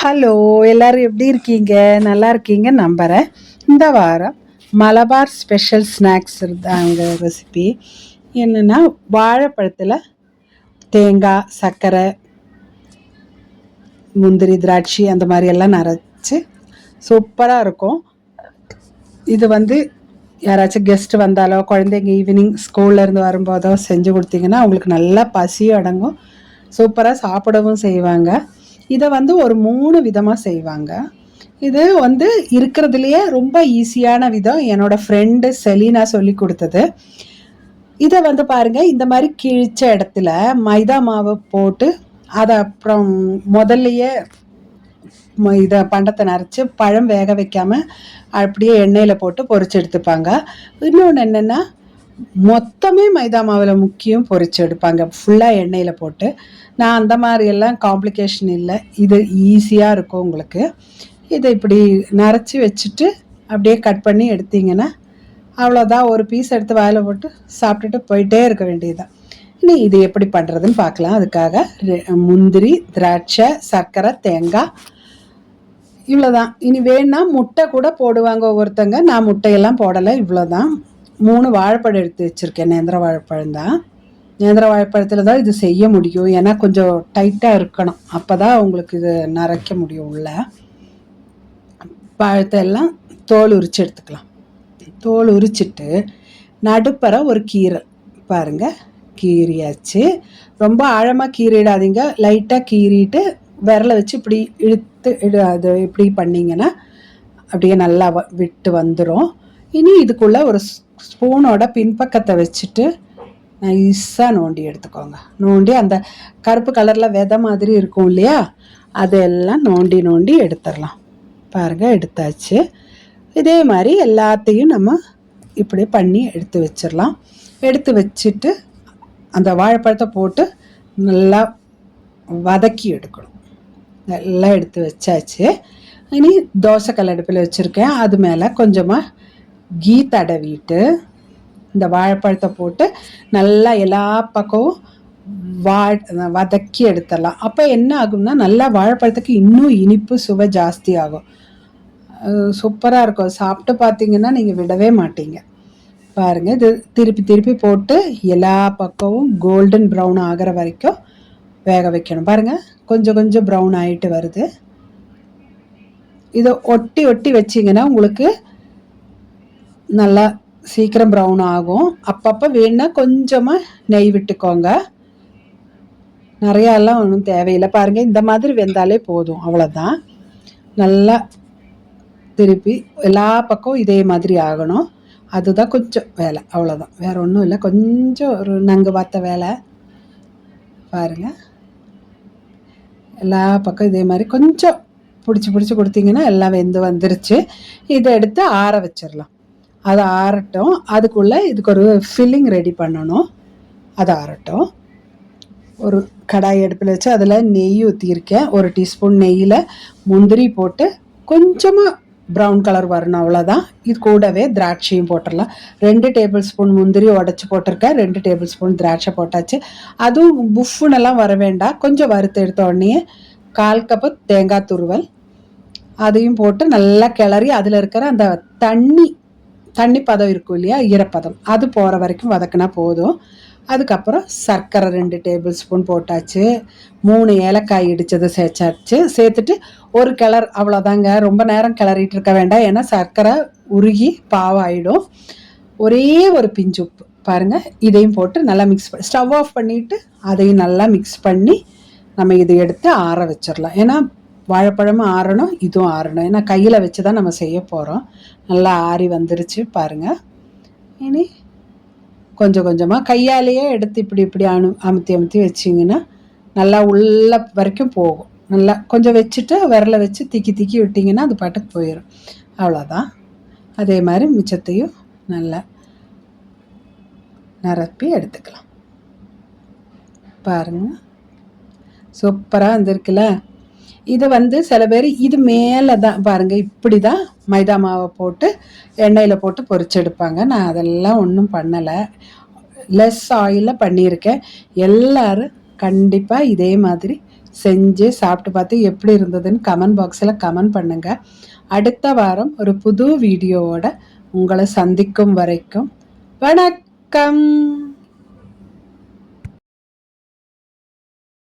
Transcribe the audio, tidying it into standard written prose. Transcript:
Hello, எல்லாரும் எப்படி இருக்கீங்க? நல்லா இருக்கீங்க நம்புறேன். இந்த வாரம் மலபார் ஸ்பெஷல் ஸ்நாக்ஸ் தாங்க ரெசிபி. என்னன்னா வாழைப்பழத்தில் தேங்காய், சர்க்கரை, முந்திரி, திராட்சை அந்த மாதிரி எல்லாம் நரைச்சி சூப்பராக இருக்கும். இது யாராச்சும் கெஸ்ட் வந்தாலோ, குழந்தைங்க ஈவினிங் ஸ்கூல்லேருந்து வரும்போதோ செஞ்சு கொடுத்தீங்கன்னா அவங்களுக்கு நல்லா பசியும் அடங்கும், சூப்பராக சாப்பிடவும் செய்வாங்க. இதை ஒரு 3 விதமாக செய்வாங்க. இது இருக்கிறதுலையே ரொம்ப ஈஸியான விதம் என்னோட ஃப்ரெண்டு செலீனா சொல்லி கொடுத்தது. இதை பாருங்கள், இந்த மாதிரி கிழிச்ச இடத்துல மைதா மாவு போட்டு அதை அப்புறம் முதல்லையே இதை பண்டத்தை நரைச்சி பழம் வேக வைக்காமல் அப்படியே எண்ணெயில் போட்டு பொரிச்சு எடுத்துப்பாங்க. இன்னொன்று என்னென்னா மொத்தமே மைதா மாவில் முக்கியம் பொரிச்சு எடுப்பாங்க ஃபுல்லாக எண்ணெயில் போட்டு. நான் அந்த மாதிரியெல்லாம் காம்ப்ளிகேஷன் இல்லை, இது ஈஸியாக இருக்கும் உங்களுக்கு. இதை இப்படி நரைச்சி வச்சுட்டு அப்படியே கட் பண்ணி எடுத்தீங்கன்னா அவ்வளோதான். ஒரு பீஸ் எடுத்து வாயில் போட்டு சாப்பிட்டுட்டு போயிட்டே இருக்க வேண்டியதுதான். இனி இது எப்படி பண்ணுறதுன்னு பார்க்கலாம். அதுக்காக முந்திரி, திராட்சை, சர்க்கரை, தேங்காய் இவ்வளோதான். இனி வேணுன்னா முட்டை கூட போடுவாங்க ஒவ்வொருத்தங்க. நான் முட்டையெல்லாம் போடலை, இவ்வளோதான். 3 வாழைப்பழம் எடுத்து வச்சுருக்கேன். நேந்திர வாழைப்பழம் தான். நேந்திர வாழைப்பழத்தில் தான் இது செய்ய முடியும், ஏன்னா கொஞ்சம் டைட்டாக இருக்கணும், அப்போ தான் உங்களுக்கு இது நரைக்க முடியும். உள்ள பழத்தை எல்லாம் தோல் உரித்து எடுத்துக்கலாம். தோல் உரிச்சிட்டு நடுப்பற ஒரு கீரை பாருங்கள், கீரியாச்சு. ரொம்ப ஆழமாக கீறிடாதீங்க, லைட்டாக கீறிட்டு விரலை வச்சு இப்படி இழுத்து அது இப்படி பண்ணிங்கன்னா அப்படியே நல்லா விட்டு வந்துடும். இனி இதுக்குள்ளே ஒரு ஸ்பூனோட பின்பக்கத்தை வச்சுட்டு நைஸாக நோண்டி எடுத்துக்கோங்க. நோண்டி அந்த கருப்பு கலரில் விதை மாதிரி இருக்கும் இல்லையா, அதெல்லாம் நோண்டி நோண்டி எடுத்துடலாம். பாருங்கள், எடுத்தாச்சு. இதே மாதிரி எல்லாத்தையும் நம்ம இப்படி பண்ணி எடுத்து வச்சிடலாம். எடுத்து வச்சுட்டு அந்த வாழைப்பழத்தை போட்டு நல்லா வதக்கி எடுக்கணும். நல்லா எடுத்து வச்சாச்சு. இனி தோசைக்கல் அடுப்பில் வச்சுருக்கேன். அது மேலே கொஞ்சமாக கீ தடவிட்டு இந்த வாழைப்பழத்தை போட்டு நல்லா எல்லா பக்கமும் வதக்கி எடுத்துடலாம். அப்போ என்ன ஆகும்னா நல்லா வாழைப்பழத்துக்கு இன்னும் இனிப்பு சுவை ஜாஸ்தி ஆகும். சூப்பராக இருக்கும். சாப்பிட்டு பார்த்தீங்கன்னா நீங்கள் விடவே மாட்டீங்க. பாருங்கள், இது திருப்பி திருப்பி போட்டு எல்லா பக்கமும் கோல்டன் ப்ரௌன் ஆகிற வரைக்கும் வேக வைக்கணும். பாருங்கள், கொஞ்சம் கொஞ்சம் ப்ரௌன் ஆகிட்டு வருது. இதை ஒட்டி ஒட்டி வச்சிங்கன்னா உங்களுக்கு நல்லா சீக்கிரம் ப்ரௌன் ஆகும். அப்பப்போ வேணுன்னா கொஞ்சமாக நெய் விட்டுக்கோங்க, நிறையாலாம் ஒன்றும் தேவையில்லை. பாருங்கள், இந்த மாதிரி வெந்தாலே போதும், அவ்வளோதான். நல்லா திருப்பி எல்லா பக்கம் இதே மாதிரி ஆகணும். அதுதான் கொஞ்சம் வேலை, அவ்வளோதான், வேறு ஒன்றும் இல்லை. கொஞ்சம் ஒரு நங்கு வார்த்த வேலை. பாருங்கள், எல்லா பக்கம் இதே மாதிரி கொஞ்சம் பிடிச்சி பிடிச்சி கொடுத்தீங்கன்னா எல்லாம் வெந்து வந்துருச்சு. இதை எடுத்து ஆற வச்சிடலாம். அது ஆறட்டும். அதுக்குள்ளே இதுக்கு ஒரு ஃபில்லிங் ரெடி பண்ணணும். அது ஆறட்டும். ஒரு கடாய் அடுப்பில் வச்சு அதில் நெய் ஊற்றியிருக்கேன். 1 டீஸ்பூன் நெய்யில் முந்திரி போட்டு கொஞ்சமாக ப்ரௌன் கலர் வரணும், அவ்வளோதான். இது கூடவே திராட்சையும் போட்டுடலாம். 2 டேபிள் ஸ்பூன் முந்திரி உடச்சி போட்டிருக்கேன், 2 டேபிள் ஸ்பூன் திராட்சை போட்டாச்சு. அதுவும் புஃப்புன்னெல்லாம் வர வேண்டாம். கொஞ்சம் வறுத்து எடுத்த உடனே 1/4 கப்பு தேங்காய் துருவல் அதையும் போட்டு நல்லா கிளறி அதில் இருக்கிற அந்த தண்ணி பதம் இருக்கும் இல்லையா, ஈரப்பதம், அது போகிற வரைக்கும் வதக்கினா போதும். அதுக்கப்புறம் சர்க்கரை 2 டேபிள் ஸ்பூன் போட்டாச்சு. 3 ஏலக்காய் இடித்தது சேர்த்துட்டு ஒரு கிளர், அவ்வளோதாங்க. ரொம்ப நேரம் கிளறிட்டு இருக்க வேண்டாம், ஏன்னா சர்க்கரை உருகி பாவாயிடும். ஒரே ஒரு பிஞ்சு உப்பு பாருங்கள், இதையும் போட்டு நல்லா மிக்ஸ் பண்ணி ஸ்டவ் ஆஃப் பண்ணிவிட்டு அதையும் நல்லா மிக்ஸ் பண்ணி நம்ம இதை எடுத்து ஆற வச்சிடலாம். ஏன்னா வாழைப்பழமும் ஆறணும், இதுவும் ஆறணும், ஏன்னா கையில் வச்சு தான் நம்ம செய்ய போகிறோம். நல்லா ஆறி வந்துருச்சு பாருங்கள். இனி கொஞ்சம் கொஞ்சமாக கையாலேயே எடுத்து இப்படி இப்படி அமுத்தி அமுத்தி வச்சிங்கன்னா நல்லா உள்ள வரைக்கும் போகும். நல்லா கொஞ்சம் வச்சுட்டு விரலை வச்சு திக்கி திக்கி விட்டிங்கன்னா அது பாட்டுக்கு போயிடும், அவ்வளோதான். அதே மாதிரி மிச்சத்தையும் நல்லா நிரப்பி எடுத்துக்கலாம். பாருங்கள், சூப்பராக வந்திருக்குல்ல. இது சில பேர் இது மேலே தான் பாருங்கள், இப்படி தான் மைதா மாவை போட்டு எண்ணெயில் போட்டு பொரிச்செடுப்பாங்க. நான் அதெல்லாம் ஒன்றும் பண்ணலை, லெஸ் ஆயிலில் பண்ணியிருக்கேன். எல்லோரும் கண்டிப்பாக இதே மாதிரி செஞ்சு சாப்பிட்டு பார்த்து எப்படி இருந்ததுன்னு கமெண்ட் பாக்ஸில் கமெண்ட் பண்ணுங்கள். அடுத்த வாரம் ஒரு புது வீடியோவோட உங்களை சந்திக்கும் வரைக்கும் வணக்கம்.